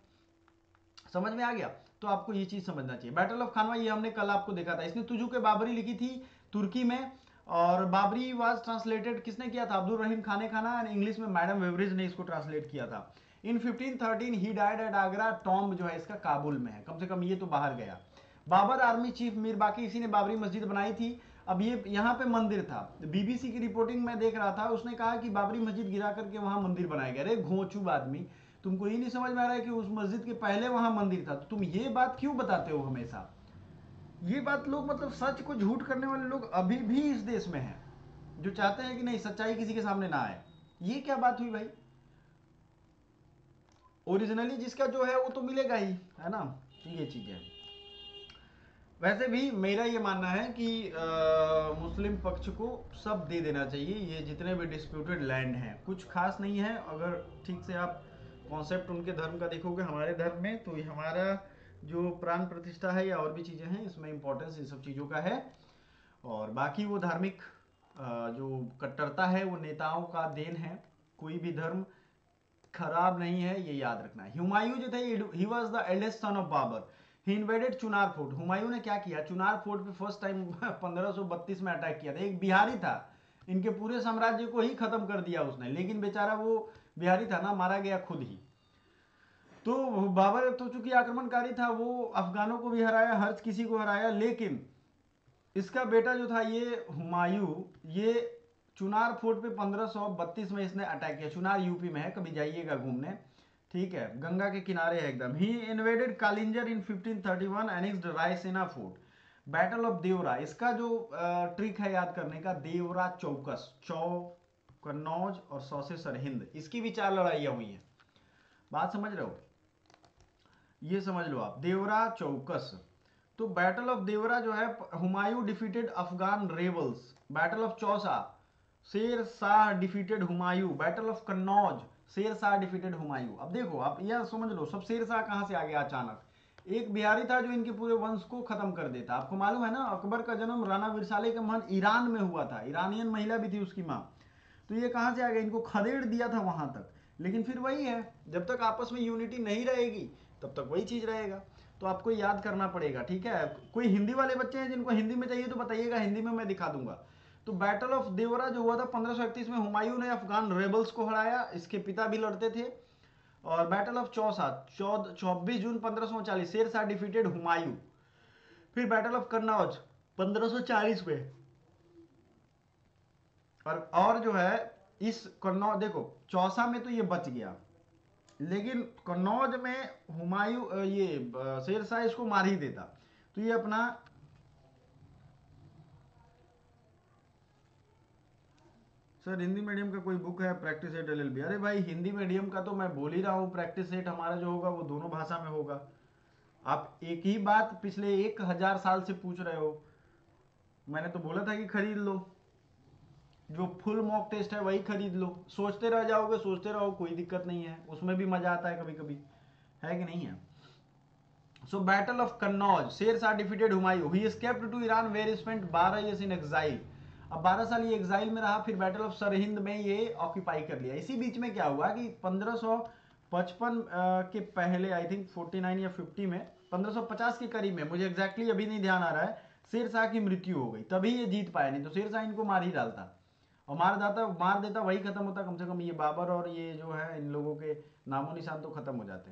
समझ में आ गया? तो आपको ये चीज समझना चाहिए। बैटल ऑफ खानवा ये हमने कल आपको देखा था, इसने तुजू के बाबरी लिखी थी तुर्की में। और बाबरी वाज ट्रांसलेटेड, किसने किया था? अब्दुल रहीम खाने खाना, इंग्लिश में मैडम वेवरेज ने इसको ट्रांसलेट किया था। इन 1513 he died eight Agra, tomb जो है इसका काबुल में है, कम से कम ये तो बाहर गया। बाबर आर्मी चीफ मीर बाकी, इसी ने बाबरी मस्जिद बनाई थी। अब ये यहाँ पे मंदिर था, बीबीसी की रिपोर्टिंग में देख रहा था, उसने कहा कि बाबरी मस्जिद गिरा करके वहां मंदिर बनाया गया। अरे घोंचू आदमी, तुमको ये नहीं समझ में आ रहा है कि उस मस्जिद के पहले वहां मंदिर था? तो तुम ये बात क्यों बताते हो हमेशा? ये बात लोग, मतलब सच को झूठ करने वाले लोग अभी भी इस देश में हैं, जो चाहते हैं कि नहीं सच्चाई किसी के सामने ना आए। ये क्या बात हुई भाई? ओरिजिनली जिसका जो है वो तो मिलेगा ही, है ना? ये चीज है। वैसे भी मेरा ये मानना है कि मुस्लिम पक्ष को सब दे देना चाहिए, ये जितने भी डिस्प्यूटेड लैंड हैं। कुछ खास नहीं है, अगर ठीक से आप कॉन्सेप्ट उनके धर्म का देखोगे हमारे धर्म में, तो ये हमारा जो प्राण प्रतिष्ठा है या और भी चीज़ें हैं, इसमें इंपॉर्टेंस इन सब चीज़ों का है। और बाकी वो धार्मिक जो कट्टरता है वो नेताओं का देन है। कोई भी धर्म खराब नहीं है, ये याद रखना है। हुमायूं जो थे, he was the eldest son of Babur, he invaded Chunar fort. Humayun ने क्या किया? चुनार फोर्ट पे फर्स्ट टाइम 1532 में अटैक किया था। एक बिहारी था, इनके पूरे साम्राज्य को ही खत्म कर दिया उसने, लेकिन बेचारा वो बिहारी था ना, मारा गया खुद ही। तो बाबर तो चूंकि आक्रमणकारी था, वो अफगानों को भी हराया, हर किसी को हराया, लेकिन इसका बेटा जो था ये हुमायूं, ये चुनार फोर्ट पे 1532 में इसने अटैक किया। चुनार यूपी में है, कभी जाइएगा घूमने, ठीक है, गंगा के किनारे है एकदम। He invaded Kalinjar in 1531, annexed Raisena fort. Battle of Devra, इसका जो ट्रिक है याद करने का, देवरा चौकस, कन्नौज और सौ से सरहिंद, इसकी भी 4 लड़ाइयां हुई हैं। बात समझ रहे हो, ये समझ लो आप, देवरा चौकस। तो बैटल ऑफ देवरा जो है, Humayun defeated Afghan rebels. Battle of Chausa, Sher Shah defeated Humayun. Battle of Kannauj, Sher Shah defeated Humayun. अब देखो आप यह समझ लो, सब शेर शाह कहां से आ गया अचानक। एक बिहारी था जो इनके पूरे वंश को खत्म कर देता। आपको मालूम है ना, अकबर का जन्म राणा विरसाले के महल ईरान में हुआ था, ईरानियन महिला भी थी उसकी माँ। तो ये कहां से आ गया, इनको खदेड़ दिया था वहां तक। लेकिन फिर वही है, जब तक आपस में यूनिटी नहीं रहेगी तब तक वही चीज रहेगा। तो आपको याद करना पड़ेगा, ठीक है। कोई हिंदी वाले बच्चे हैं जिनको हिंदी में चाहिए तो बताइएगा, हिंदी में मैं दिखा दूंगा। तो बैटल ऑफ देवरा जो हुआ था 1531 में, हुमायूं ने अफगान रेबल्स को हराया, इसके पिता भी लड़ते थे। और बैटल ऑफ चौसा 24 जून 1539, शेर शाह डिफीटेड हुमायूं। फिर बैटल ऑफ कन्नौज 1540 में। और जो है इस कन्नौज, देखो चौसा में तो ये बच गया, लेकिन कन्नौज में हुमायूं ये शेर शाह इसको मार ही देता। तो ये अपना सर हिंदी मीडियम का कोई बुक है प्रैक्टिस सेट एलएलबी? अरे भाई हिंदी मीडियम का तो मैं बोल ही रहा हूँ, प्रैक्टिस सेट हमारा जो होगा वो दोनों भाषा में होगा। आप एक ही बात पिछले 1000 साल से पूछ रहे हो। मैंने तो बोला था कि खरीद लो, जो फुल मॉक टेस्ट है वही खरीद लो। सोचते रह जाओगे, सोचते रहो, कोई दिक्कत नहीं है, उसमें भी मजा आता है कभी कभी, है कि नहीं है। सो battle of Kannauj, Sher Shah defeated Humayun. He escaped to Iran where spent 12 years in exile. अब 12 साल ये एग्जाइल में रहा। फिर बैटल ऑफ सरहिंद में ये ऑक्यूपाई कर लिया। इसी बीच में क्या हुआ कि 1555 के पहले, आई थिंक 49 या 50 में, 1550 के करीब में, मुझे एग्जैक्टली अभी नहीं ध्यान आ रहा है, शेर शाह की मृत्यु हो गई। तभी ये जीत पाया, नहीं तो शेर शाह इनको मार ही डालता। और मार देता, वही खत्म होता। कम से कम ये बाबर और ये जो है, इन लोगों के नामो निशान तो खत्म हो जाते।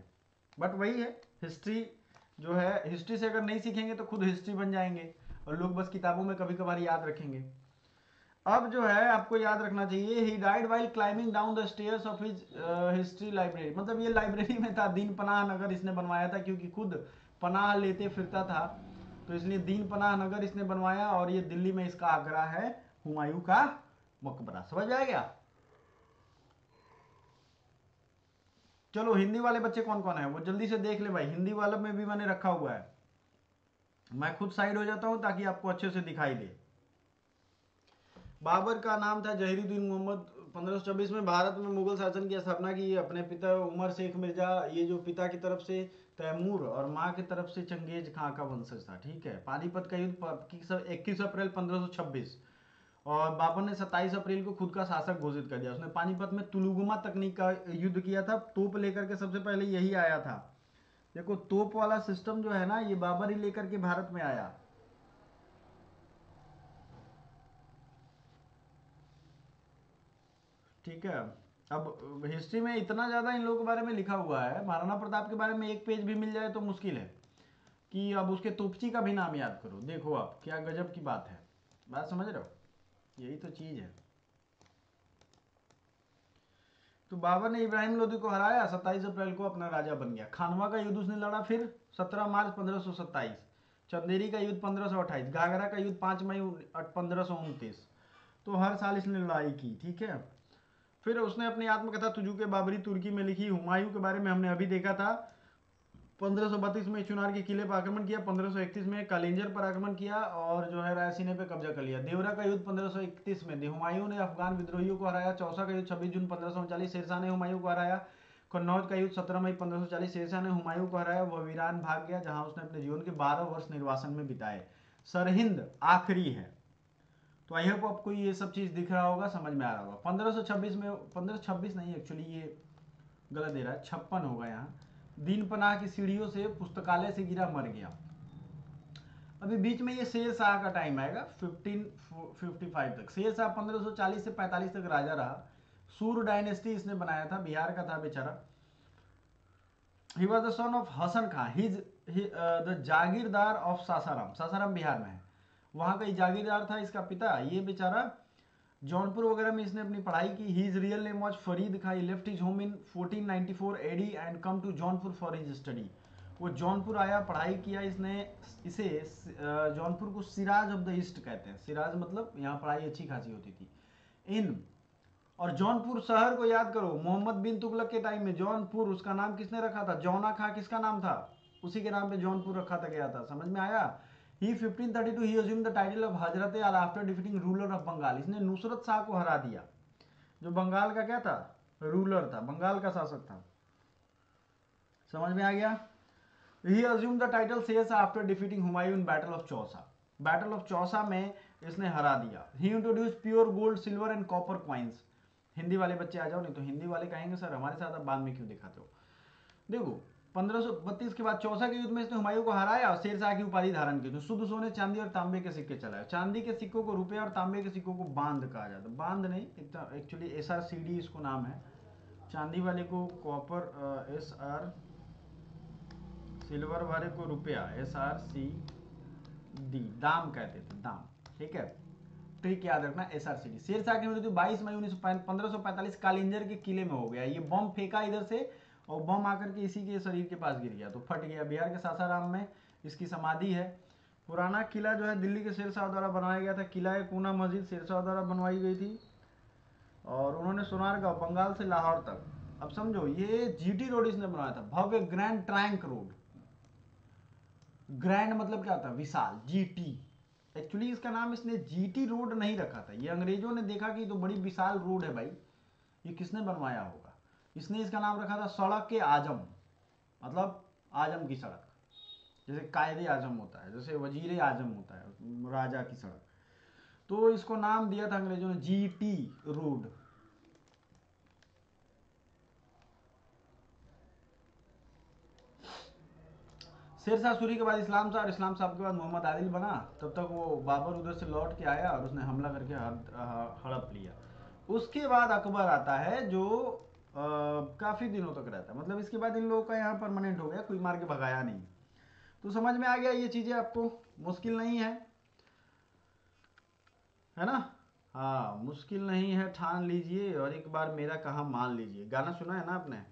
बट वही है, हिस्ट्री जो है, हिस्ट्री से अगर नहीं सीखेंगे तो खुद हिस्ट्री बन जाएंगे, और लोग बस किताबों में कभी कभार याद रखेंगे। अब जो है आपको याद रखना चाहिए, he died while climbing down the stairs of his history library. मतलब ये लाइब्रेरी में था, दीन पनाह नगर इसने बनवाया था, क्योंकि खुद पनाह लेते फिरता था, तो इसलिए दीन पनाह नगर इसने बनवाया। और ये दिल्ली में इसका आगरा है, हुमायूं का मकबरा। समझ आ गया? चलो हिंदी वाले बच्चे कौन कौन है वो जल्दी से देख ले भाई, हिंदी वाला में भी मैंने रखा हुआ है। मैं खुद साइड हो जाता हूं ताकि आपको अच्छे से दिखाई दे। बाबर का नाम था जहीरुद्दीन मोहम्मद। 1524 में भारत में मुगल शासन की स्थापना की। अपने पिता उमर शेख मिर्जा, ये जो पिता की तरफ से तैमूर और माँ की तरफ से चंगेज खां का वंशज था। ठीक है। पानीपत का युद्ध 21 अप्रैल 1526, और बाबर ने 27 अप्रैल को खुद का शासक घोषित कर दिया। उसने पानीपत में तुलुगमा तकनीक का युद्ध किया था, तोप लेकर के सबसे पहले यही आया था। देखो तोप वाला सिस्टम जो है ना, ये बाबर ही लेकर के भारत में आया। ठीक है। अब हिस्ट्री में इतना ज्यादा इन लोगों के बारे में लिखा हुआ है, महाराणा प्रताप के बारे में एक पेज भी मिल जाए तो मुश्किल है कि अब उसके तोपची का भी नाम याद करो। देखो आप क्या गजब की बात है, बात समझ रहे हो, यही तो चीज है। तो बाबर ने इब्राहिम लोदी को हराया, 27 अप्रैल को अपना राजा बन गया। खानवा का युद्ध उसने लड़ा फिर 17 मार्च 1527, चंदेरी का युद्ध 1528, घाघरा का युद्ध 5 मई 1529। तो हर साल इसने लड़ाई की। ठीक है। फिर उसने अपनी आत्मकथा तुजू के बाबरी तुर्की में लिखी। हुमायूं के बारे में हमने अभी देखा था। 1532 में चुनार के किले पर आक्रमण किया, 1531 में कालिंजर पर आक्रमण किया, और जो है रायसीने पे कब्जा कर लिया। देवरा का युद्ध 1531 में हुमायूं ने अफगान विद्रोहियों को हराया। चौसा का युद्ध 26 जून 1539, शेरशाह ने हुमायूं को हराया। कन्नौज का युद्ध 17 मई 1540, शेरशाह ने हुमायूं को हराया। वह वीरान भाग गया, जहां उसने अपने जीवन के 12 वर्ष निर्वासन में बिताए। सरहिंद आखिरी है। तो आई होप आपको ये सब चीज दिख रहा होगा, समझ में आ रहा होगा। 1526 में, 1526 नहीं, एक्चुअली ये गलत दे रहा है, 56 होगा यहाँ। दीन पनाह की सीढ़ियों से पुस्तकालय से गिरा, मर गया। अभी बीच में ये शेर शाह का टाइम आएगा 1555 तक। शेर शाह 1540 से 45 तक राजा रहा। सूर डायनेस्टी इसने बनाया था, बिहार का था बेचारा। He was the son of Hasan Khan, the jagirdar of Sasaram. Sasaram Bihar में है, वहां का जागीरदार था इसका पिता। ये बेचारा जौनपुर वगैरह में इसने अपनी पढ़ाई की। His real name was Farid Khan. He left his home in 1494 AD and come to Jaunpur for his study. वो जौनपुर आया, पढ़ाई किया इसने। इसे जौनपुर को सिराज ऑफ द ईस्ट कहते हैं। सिराज मतलब यहाँ पढ़ाई अच्छी खासी होती थी। इन और जौनपुर शहर को याद करो, मोहम्मद बिन तुगलक के टाइम में जौनपुर उसका नाम किसने रखा था? जौना खां किसका नाम था? उसी के नाम पे जौनपुर रखा था गया था। समझ में आया? ही 1532 ही assumed the title of Hazrat Ala after defeating ruler of Bengal. इसने नुसरत शाह को हरा दिया, जो बंगाल का क्या था? रूलर था, बंगाल का शासक था। समझ में आ गया? ही assumed the title Sher Shah after defeating Humayun battle of Chausa. Battle of Chausa में इसने हरा दिया। He introduce pure gold silver and copper coins. Hindi वाले बच्चे आ जाओ, नहीं तो हिंदी वाले कहेंगे सर हमारे साथ आप बाद में क्यों दिखाते हो। देखो 1532 के बाद चौसा के युद्ध में इसने हुमायूं को हराया और शेरशाह की उपाधि धारण की। तो शुद्ध सोने, चांदी और तांबे के सिक्के चलाए। चांदी के सिक्कों को रुपये और तांबे के सिक्कों को बांध कहा जाता है। बांध नहीं, एक्चुअली SRCD इसको नाम है। चांदी वाले को कॉपर, SR, सिल्वर वाले को रुपया, SRCD, दाम कहते थे, दाम। ठीक है, ट्रिक याद रखना, SRCD। शेरशाह की मृत्यु 22 मई 1545 कालिंजर के किले में हो गया। ये बम फेंका इधर से और बम आकर के इसी के शरीर के पास गिर गया तो फट गया। बिहार के सासाराम में इसकी समाधि है। पुराना किला जो है दिल्ली के शेरशाह द्वारा बनाया गया था। किला कूना मस्जिद शेरशाह द्वारा बनवाई गई थी और उन्होंने सोनारगांव, बंगाल से लाहौर तक। अब समझो, ये GT रोड इसने बनाया था, भव्य ग्रैंड ट्रैंक रोड। ग्रैंड मतलब क्या होता है? विशाल, GT। एक्चुअली इसका नाम इसने GT रोड नहीं रखा था। ये अंग्रेजों ने देखा कि तो बड़ी विशाल रोड है भाई, ये किसने बनवाया होगा, इसने इसका नाम रखा था सड़क के आजम, मतलब आजम की सड़क। जैसे कायदे आजम होता है, जैसे वजीर आजम होता है, राजा की सड़क। तो इसको नाम दिया था अंग्रेजों ने GT रोड। शेरशाह सूरी के बाद इस्लाम शाह और इस्लाम शाह के बाद मोहम्मद आदिल बना। तब तक वो बाबर उधर से लौट के आया और उसने हमला करके हड़प लिया। उसके बाद अकबर आता है जो काफ़ी दिनों तक रहता है। मतलब इसके बाद इन लोगों का यहाँ परमानेंट हो गया, कोई मार के भगाया नहीं। तो समझ में आ गया ये चीज़ें आपको, मुश्किल नहीं है ना? हाँ, मुश्किल नहीं है, ठान लीजिए और एक बार मेरा कहा मान लीजिए। गाना सुना है ना आपने?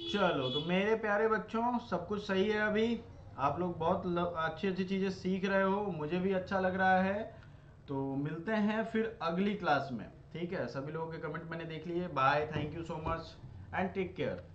चलो, तो मेरे प्यारे बच्चों सब कुछ सही है अभी। आप लोग बहुत अच्छी अच्छी चीज़ें सीख रहे हो, मुझे भी अच्छा लग रहा है। तो मिलते हैं फिर अगली क्लास में, ठीक है? सभी लोगों के कमेंट मैंने देख लिए। Bye, thank you so much and take care.